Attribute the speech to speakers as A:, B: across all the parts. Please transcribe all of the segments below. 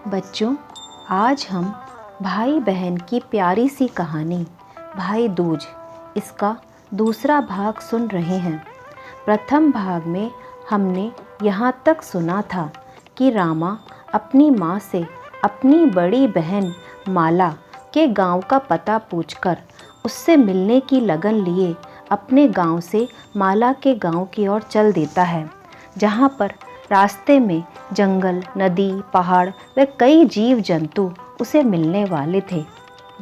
A: बच्चों, आज हम भाई बहन की प्यारी सी कहानी भाई दूज इसका दूसरा भाग सुन रहे हैं। प्रथम भाग में हमने यहाँ तक सुना था कि रामा अपनी माँ से अपनी बड़ी बहन माला के गांव का पता पूछकर उससे मिलने की लगन लिए अपने गांव से माला के गांव की ओर चल देता है, जहाँ पर रास्ते में जंगल, नदी, पहाड़ व कई जीव जंतु उसे मिलने वाले थे।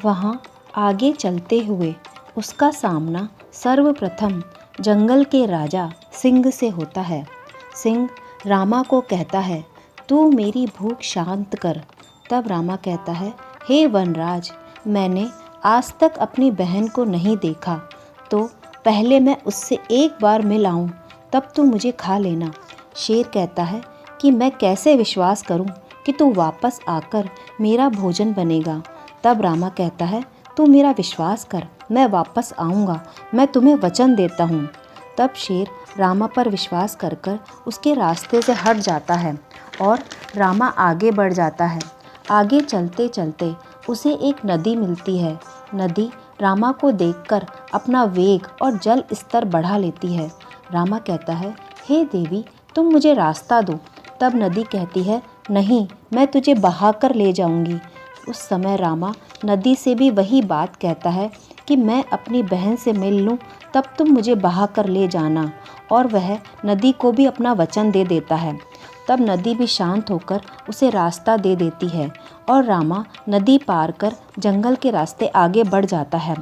A: वहाँ आगे चलते हुए उसका सामना सर्वप्रथम जंगल के राजा सिंह से होता है। सिंह रामा को कहता है, तू मेरी भूख शांत कर। तब रामा कहता है, हे वनराज, मैंने आज तक अपनी बहन को नहीं देखा, तो पहले मैं उससे एक बार मिल आऊं, तब तू मुझे खा लेना। शेर कहता है कि मैं कैसे विश्वास करूं कि तू वापस आकर मेरा भोजन बनेगा। तब रामा कहता है, तू मेरा विश्वास कर, मैं वापस आऊँगा, मैं तुम्हें वचन देता हूँ। तब शेर रामा पर विश्वास कर कर उसके रास्ते से हट जाता है और रामा आगे बढ़ जाता है। आगे चलते चलते उसे एक नदी मिलती है। नदी रामा को देखकर अपना वेग और जल स्तर बढ़ा लेती है। रामा कहता है, हे देवी, तुम मुझे रास्ता दो। तब नदी कहती है, नहीं, मैं तुझे बहाकर ले जाऊंगी। उस समय रामा नदी से भी वही बात कहता है कि मैं अपनी बहन से मिल लूं, तब तुम मुझे बहाकर ले जाना, और वह नदी को भी अपना वचन दे देता है। तब नदी भी शांत होकर उसे रास्ता दे देती है और रामा नदी पार कर जंगल के रास्ते आगे बढ़ जाता है।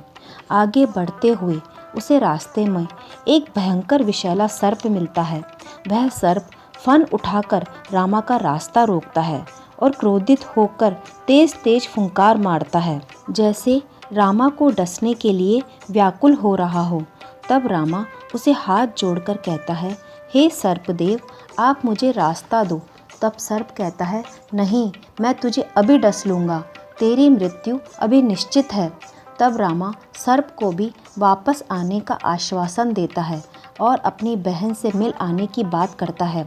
A: आगे बढ़ते हुए उसे रास्ते में एक भयंकर विषैला सर्प मिलता है। वह सर्प फन उठाकर रामा का रास्ता रोकता है और क्रोधित होकर तेज तेज फुंकार मारता है, जैसे रामा को डसने के लिए व्याकुल हो रहा हो। तब रामा उसे हाथ जोड़कर कहता है, हे सर्पदेव, आप मुझे रास्ता दो। तब सर्प कहता है, नहीं, मैं तुझे अभी डस लूँगा, तेरी मृत्यु अभी निश्चित है। तब रामा सर्प को भी वापस आने का आश्वासन देता है और अपनी बहन से मिल आने की बात करता है।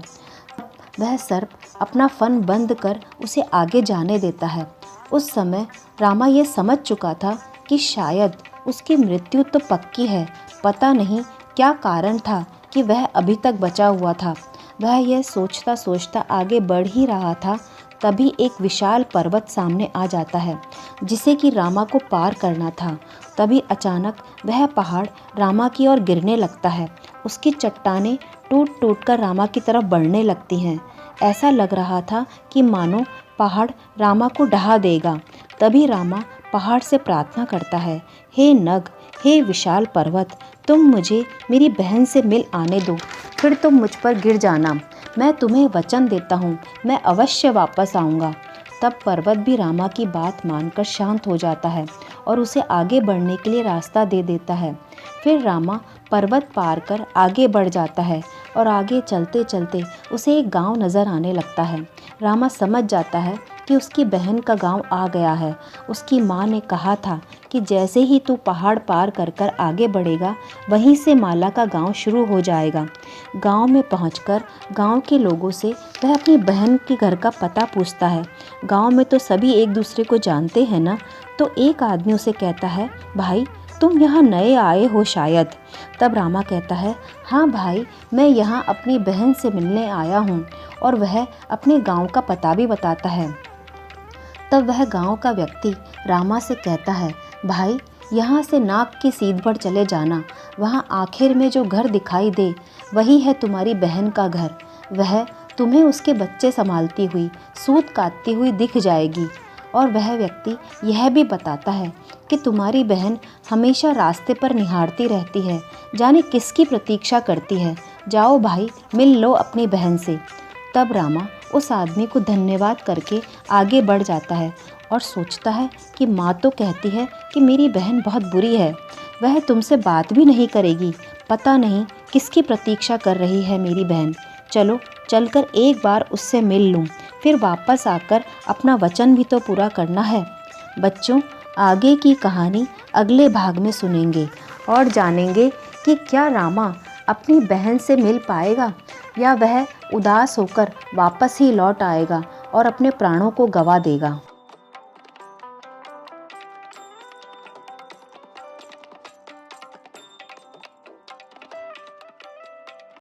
A: वह सर्प अपना फन बंद कर उसे आगे जाने देता है। उस समय रामा ये समझ चुका था कि शायद उसकी मृत्यु तो पक्की है। पता नहीं क्या कारण था कि वह अभी तक बचा हुआ था। वह यह सोचता सोचता आगे बढ़ ही रहा था, तभी एक विशाल पर्वत सामने आ जाता है जिसे कि रामा को पार करना था। तभी अचानक वह पहाड़ रामा की ओर गिरने लगता है। उसकी चट्टानें टूट टूट कर रामा की तरफ बढ़ने लगती हैं। ऐसा लग रहा था कि मानो पहाड़ रामा को ढहा देगा। तभी रामा पहाड़ से प्रार्थना करता है, हे नग, हे विशाल पर्वत, तुम मुझे मेरी बहन से मिल आने दो, फिर तुम मुझ पर गिर जाना। मैं तुम्हें वचन देता हूँ, मैं अवश्य वापस आऊँगा। तब पर्वत भी रामा की बात मानकर शांत हो जाता है और उसे आगे बढ़ने के लिए रास्ता दे देता है। फिर रामा पर्वत पार कर आगे बढ़ जाता है और आगे चलते चलते उसे एक गांव नज़र आने लगता है। रामा समझ जाता है कि उसकी बहन का गांव आ गया है। उसकी माँ ने कहा था कि जैसे ही तू पहाड़ पार कर कर आगे बढ़ेगा, वहीं से माला का गांव शुरू हो जाएगा। गांव में पहुंचकर गांव के लोगों से वह अपनी बहन के घर का पता पूछता है। गांव में तो सभी एक दूसरे को जानते हैं ना। तो एक आदमी उसे कहता है, भाई, तुम यहाँ नए आए हो शायद। तब रामा कहता है, हाँ भाई, मैं यहाँ अपनी बहन से मिलने आया हूँ, और वह अपने गांव का पता भी बताता है। तब वह गांव का व्यक्ति रामा से कहता है, भाई, यहाँ से नाक की सीध पर चले जाना, वहाँ आखिर में जो घर दिखाई दे वही है तुम्हारी बहन का घर। वह तुम्हें उसके बच्चे संभालती हुई, सूत काटती हुई दिख जाएगी। और वह व्यक्ति यह भी बताता है कि तुम्हारी बहन हमेशा रास्ते पर निहारती रहती है, जाने किसकी प्रतीक्षा करती है। जाओ भाई, मिल लो अपनी बहन से। तब रामा उस आदमी को धन्यवाद करके आगे बढ़ जाता है और सोचता है कि माँ तो कहती है कि मेरी बहन बहुत बुरी है, वह तुमसे बात भी नहीं करेगी। पता नहीं किसकी प्रतीक्षा कर रही है मेरी बहन। चलो, चलकर एक बार उससे मिल लूँ, फिर वापस आकर अपना वचन भी तो पूरा करना है। बच्चों, आगे की कहानी अगले भाग में सुनेंगे और जानेंगे कि क्या रामा अपनी बहन से मिल पाएगा या वह उदास होकर वापस ही लौट आएगा और अपने प्राणों को गंवा देगा।